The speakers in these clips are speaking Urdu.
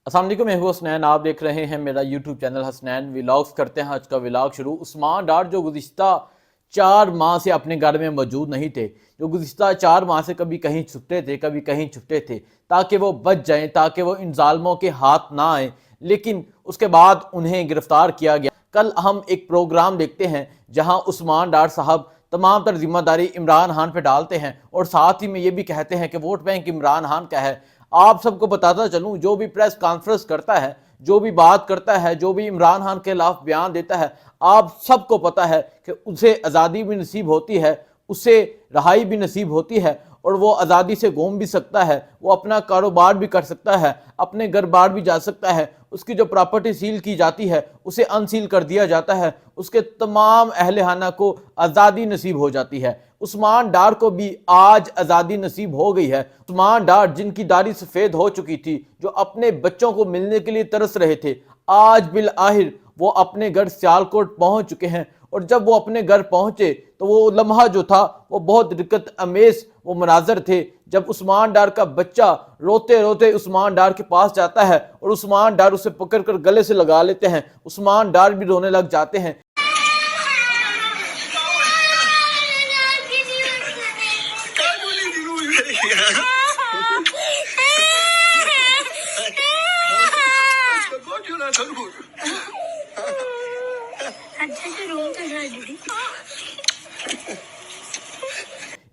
السلام علیکم، میں ہوں حسنین، آپ دیکھ رہے ہیں میرا یوٹیوب چینل حسنین ولاگز۔ کرتے ہیں آج کا ولاگ شروع۔ عثمان ڈار جو گزشتہ 4 ماہ سے اپنے گھر میں موجود نہیں تھے، جو گزشتہ 4 ماہ سے کبھی کہیں چھپتے تھے کبھی کہیں چھپتے تھے تاکہ وہ بچ جائیں، تاکہ وہ ان ظالموں کے ہاتھ نہ آئیں، لیکن اس کے بعد انہیں گرفتار کیا گیا۔ کل ہم ایک پروگرام دیکھتے ہیں جہاں عثمان ڈار صاحب تمام تر ذمہ داری عمران خان پہ ڈالتے ہیں اور ساتھ ہی میں یہ بھی کہتے ہیں کہ ووٹ بینک عمران خان کا ہے۔ آپ سب کو بتاتا چلوں، جو بھی پریس کانفرنس کرتا ہے، جو بھی بات کرتا ہے، جو بھی عمران خان کے خلاف بیان دیتا ہے، آپ سب کو پتا ہے کہ اسے آزادی بھی نصیب ہوتی ہے، اسے رہائی بھی نصیب ہوتی ہے، اور وہ آزادی سے گھوم بھی سکتا ہے، وہ اپنا کاروبار بھی کر سکتا ہے، اپنے گھر بار بھی جا سکتا ہے، اس کی جو پراپرٹی سیل کی جاتی ہے اسے انسیل کر دیا جاتا ہے، اس کے تمام اہل خانہ کو آزادی نصیب ہو جاتی ہے۔ عثمان ڈار کو بھی آج آزادی نصیب ہو گئی ہے۔ عثمان ڈار جن کی داڑھی سفید ہو چکی تھی، جو اپنے بچوں کو ملنے کے لیے ترس رہے تھے، آج بالآخر وہ اپنے گھر سیالکوٹ پہنچ چکے ہیں، اور جب وہ اپنے گھر پہنچے تو وہ لمحہ جو تھا وہ بہت رکت امیز وہ مناظر تھے، جب عثمان ڈار کا بچہ روتے روتے عثمان ڈار کے پاس جاتا ہے اور عثمان ڈار اسے پکڑ کر گلے سے لگا لیتے ہیں، عثمان ڈار بھی رونے لگ جاتے ہیں۔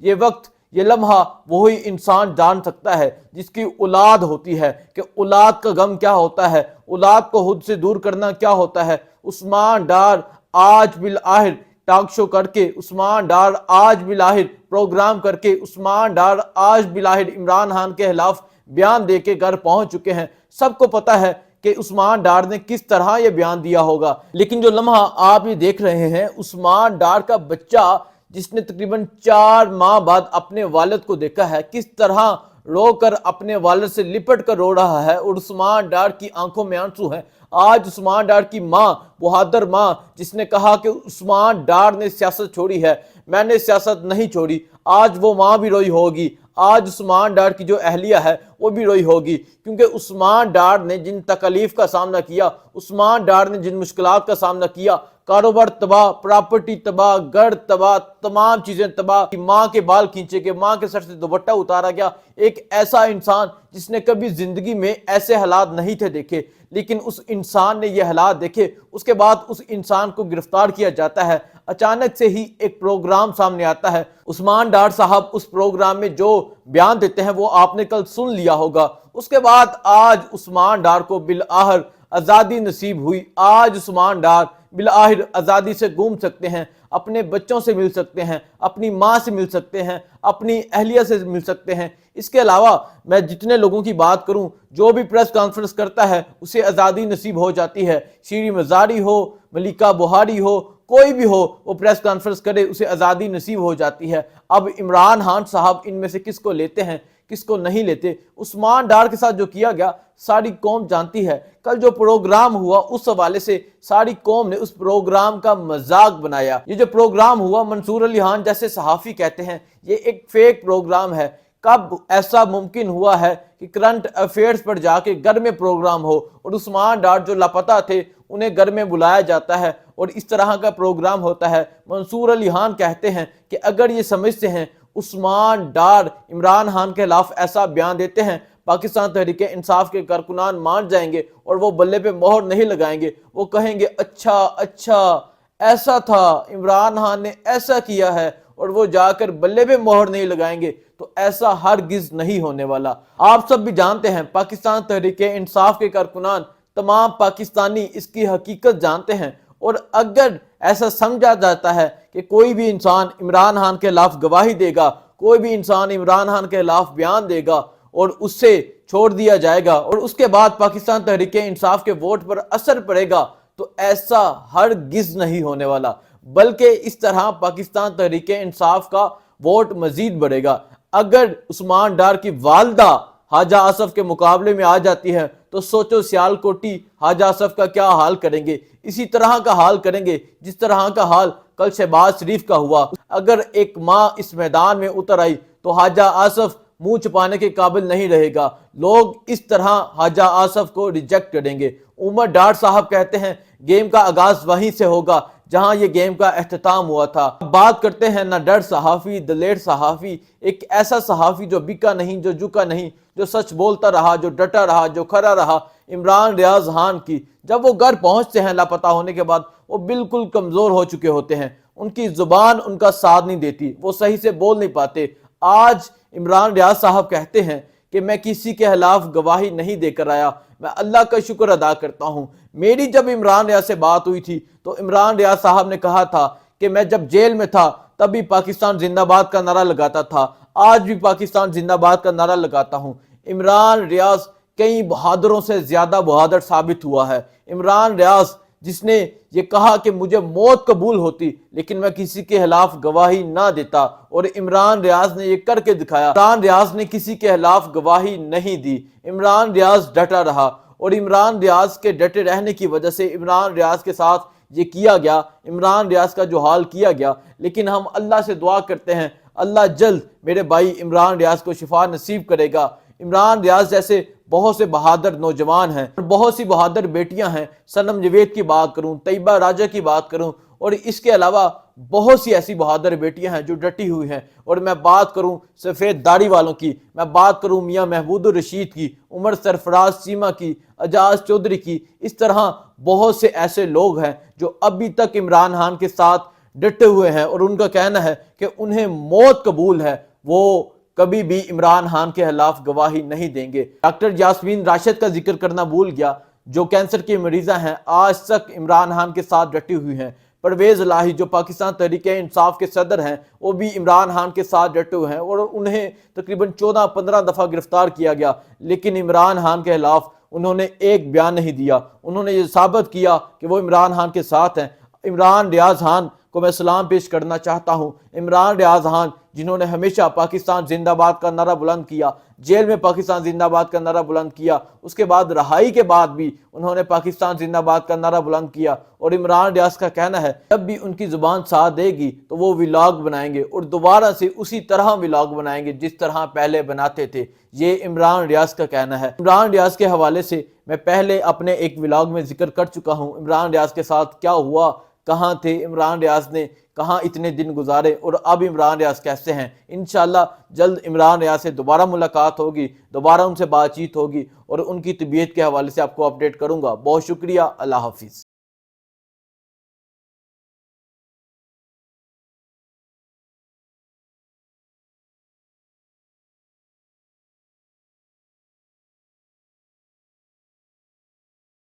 یہ وقت، یہ لمحہ وہی انسان جان سکتا ہے جس کی اولاد ہوتی ہے کہ اولاد کا غم کیا ہوتا ہے، اولاد کو خود سے دور کرنا کیا ہوتا ہے۔ عثمان ڈار آج بالآخر ٹاک شو کر کے، عثمان ڈار آج بالآخر پروگرام کر کے، عثمان ڈار آج بالآخر عمران خان کے خلاف بیان دے کے گھر پہنچ چکے ہیں۔ سب کو پتہ ہے کہ عثمان ڈار نے کس طرح یہ بیان دیا ہوگا، لیکن جو لمحہ آپ یہ دیکھ رہے ہیں، عثمان ڈار کا بچہ جس نے تقریباً 4 ماہ بعد اپنے والد کو دیکھا ہے، کس طرح رو کر اپنے والد سے لپٹ کر رو رہا ہے، اور عثمان ڈار کی آنکھوں میں آنسو ہیں۔ آج عثمان ڈار کی ماں، بہادر ماں، جس نے کہا کہ عثمان ڈار نے سیاست چھوڑی ہے، میں نے سیاست نہیں چھوڑی، آج وہ ماں بھی روئی ہوگی۔ آج عثمان ڈار کی جو اہلیہ ہے وہ بھی روئی ہوگی، کیونکہ عثمان ڈار نے جن تکلیف کا سامنا کیا، عثمان ڈار نے جن مشکلات کا سامنا کیا، کاروبار تباہ، پراپرٹی تباہ، گھر تباہ، تمام چیزیں تباہ، ماں کے بال کھینچے گئے، ماں کے سر سے دوپٹہ اتارا گیا۔ ایک ایسا انسان جس نے کبھی زندگی میں ایسے حالات نہیں تھے دیکھے، لیکن اس انسان نے یہ حالات دیکھے، اس کے بعد اس انسان کو گرفتار کیا جاتا ہے۔ اچانک سے ہی ایک پروگرام سامنے آتا ہے، عثمان ڈار صاحب اس پروگرام میں جو بیان دیتے ہیں وہ آپ نے کل سن لیا ہوگا۔ اس کے بعد آج عثمان ڈار کو بالآخر آزادی نصیب ہوئی۔ آج عثمان ڈار بالآخر آزادی سے گھوم سکتے ہیں، اپنے بچوں سے مل سکتے ہیں، اپنی ماں سے مل سکتے ہیں، اپنی اہلیہ سے مل سکتے ہیں۔ اس کے علاوہ میں جتنے لوگوں کی بات کروں، جو بھی پریس کانفرنس کرتا ہے اسے آزادی نصیب ہو جاتی ہے۔ شیریں مزاری ہو، ملکہ بخاری ہو، کوئی بھی ہو، وہ پریس کانفرنس کرے اسے آزادی نصیب ہو جاتی ہے۔ اب عمران خان صاحب ان میں سے کس کو لیتے ہیں، کس کو نہیں لیتے؟ عثمان ڈار کے ساتھ جو کیا گیا ساری قوم جانتی ہے۔ کل جو پروگرام ہوا اس حوالے سے ساری قوم نے اس پروگرام کا مذاق بنایا۔ یہ جو پروگرام ہوا، منصور علی خان جیسے صحافی کہتے ہیں یہ ایک فیک پروگرام ہے۔ کب ایسا ممکن ہوا ہے کہ کرنٹ افیئرز پر جا کے گھر میں پروگرام ہو، اور عثمان ڈار جو لاپتہ تھے انہیں گھر میں بلایا جاتا ہے اور اس طرح کا پروگرام ہوتا ہے؟ منصور علی خان کہتے ہیں کہ اگر یہ سمجھتے ہیں عثمان ڈار عمران خان کے خلاف ایسا بیان دیتے ہیں، پاکستان تحریک انصاف کے کارکنان مان جائیں گے اور وہ بلے پہ مہر نہیں لگائیں گے، وہ کہیں گے اچھا ایسا تھا، عمران خان نے ایسا کیا ہے، اور وہ جا کر بلے پہ مہر نہیں لگائیں گے، تو ایسا ہرگز نہیں ہونے والا۔ آپ سب بھی جانتے ہیں، پاکستان تحریک انصاف کے کارکنان، تمام پاکستانی اس کی حقیقت جانتے ہیں، اور اگر ایسا سمجھا جاتا ہے کہ کوئی بھی انسان عمران خان کے خلاف گواہی دے گا، کوئی بھی انسان عمران خان کے خلاف بیان دے گا اور اس سے چھوڑ دیا جائے گا، اور اس کے بعد پاکستان تحریک انصاف کے ووٹ پر اثر پڑے گا، تو ایسا ہرگز نہیں ہونے والا، بلکہ اس طرح پاکستان تحریک انصاف کا ووٹ مزید بڑھے گا۔ اگر عثمان ڈار کی والدہ خواجہ آصف کے مقابلے میں آ جاتی ہے تو سوچو سیالکوٹی خواجہ آصف کا کیا حال کریں گے؟ اسی طرح کا حال کریں گے جس طرح کا حال کل شہباز شریف کا ہوا۔ اگر ایک ماں اس میدان میں اتر آئی تو خواجہ آصف منہ چھپانے کے قابل نہیں رہے گا. لوگ اس طرح خواجہ آصف کو ریجیکٹ کریں گے. عمر ڈاٹ صاحب کہتے ہیں گیم کا آغاز وہیں سے ہوگا جہاں یہ گیم کا اختتام ہوا تھا. بات کرتے ہیں نہ ڈر صحافی، دلیر صحافی، ایک ایسا صحافی جو بکا نہیں، جو جھکا نہیں، جو سچ بولتا رہا، جو ڈٹا رہا، جو کھڑا رہا. عمران ریاض خان کی جب وہ گھر پہنچتے ہیں لاپتہ ہونے کے بعد، وہ بالکل کمزور ہو چکے ہوتے ہیں. ان کی زبان ان کا ساتھ نہیں دیتی، وہ صحیح سے بول نہیں پاتے. آج عمران ریاض صاحب کہتے ہیں کہ میں کسی کے خلاف گواہی نہیں دے کر آیا، میں اللہ کا شکر ادا کرتا ہوں. میری جب عمران ریاض سے بات ہوئی تھی تو عمران ریاض صاحب نے کہا تھا کہ میں جب جیل میں تھا تب بھی پاکستان زندہ باد کا نعرہ لگاتا تھا، آج بھی پاکستان زندہ باد کا نعرہ لگاتا ہوں. عمران ریاض کئی بہادروں سے زیادہ بہادر ثابت ہوا ہے. عمران ریاض جس نے یہ کہا کہ مجھے موت قبول ہوتی لیکن میں کسی کے خلاف گواہی نہ دیتا، اور عمران ریاض نے یہ کر کے دکھایا. عمران ریاض نے کسی کے خلاف گواہی نہیں دی. عمران ریاض ڈٹا رہا، اور عمران ریاض کے ڈٹے رہنے کی وجہ سے عمران ریاض کے ساتھ یہ کیا گیا، عمران ریاض کا جو حال کیا گیا. لیکن ہم اللہ سے دعا کرتے ہیں اللہ جلد میرے بھائی عمران ریاض کو شفا نصیب کرے گا. عمران ریاض جیسے بہت سے بہادر نوجوان ہیں اور بہت سی بہادر بیٹیاں ہیں. صنم جاوید کی بات کروں، طیبہ راجہ کی بات کروں، اور اس کے علاوہ بہت سی ایسی بہادر بیٹیاں ہیں جو ڈٹی ہوئی ہیں. اور میں بات کروں سفید داڑھی والوں کی، میں بات کروں میاں محمود الرشید کی، عمر سرفراز چیمہ کی، اعجاز چودھری کی. اس طرح بہت سے ایسے لوگ ہیں جو ابھی تک عمران خان کے ساتھ ڈٹے ہوئے ہیں، اور ان کا کہنا ہے کہ انہیں موت قبول ہے، وہ کبھی بھی عمران خان کے خلاف گواہی نہیں دیں گے. ڈاکٹر یاسمین راشد کا ذکر کرنا بھول گیا، جو کینسر کی مریضہ ہیں، آج تک عمران خان کے ساتھ ڈٹی ہوئی ہیں. پرویز الہی جو پاکستان تحریک انصاف کے صدر ہیں، وہ بھی عمران خان کے ساتھ ڈٹے ہوئے ہیں، اور انہیں تقریباً 14-15 دفعہ گرفتار کیا گیا، لیکن عمران خان کے خلاف انہوں نے ایک بیان نہیں دیا. انہوں نے یہ ثابت کیا کہ وہ عمران خان کے ساتھ ہیں. عمران ریاض خان کو میں سلام پیش کرنا چاہتا ہوں. عمران ریاض خان جنہوں نے ہمیشہ پاکستان زندہ باد کا نعرہ بلند کیا، جیل میں پاکستان زندہ باد کا نعرہ بلند کیا، اس کے بعد رہائی کے بعد بھی انہوں نے پاکستان زندہ باد کا نعرہ بلند کیا. اور عمران ریاض کا کہنا ہے جب بھی ان کی زبان ساتھ دے گی تو وہ ولاگ بنائیں گے، اور دوبارہ سے اسی طرح ولاگ بنائیں گے جس طرح پہلے بناتے تھے. یہ عمران ریاض کا کہنا ہے. عمران ریاض کے حوالے سے میں پہلے اپنے ایک ولاگ میں ذکر کر چکا ہوں. عمران ریاض کے ساتھ کیا ہوا، کہاں تھے عمران ریاض نے، کہاں اتنے دن گزارے، اور اب عمران ریاض کیسے ہیں. انشاءاللہ جلد عمران ریاض سے دوبارہ ملاقات ہوگی، دوبارہ ان سے بات چیت ہوگی، اور ان کی طبیعت کے حوالے سے آپ کو اپڈیٹ کروں گا. بہت شکریہ، اللہ حافظ.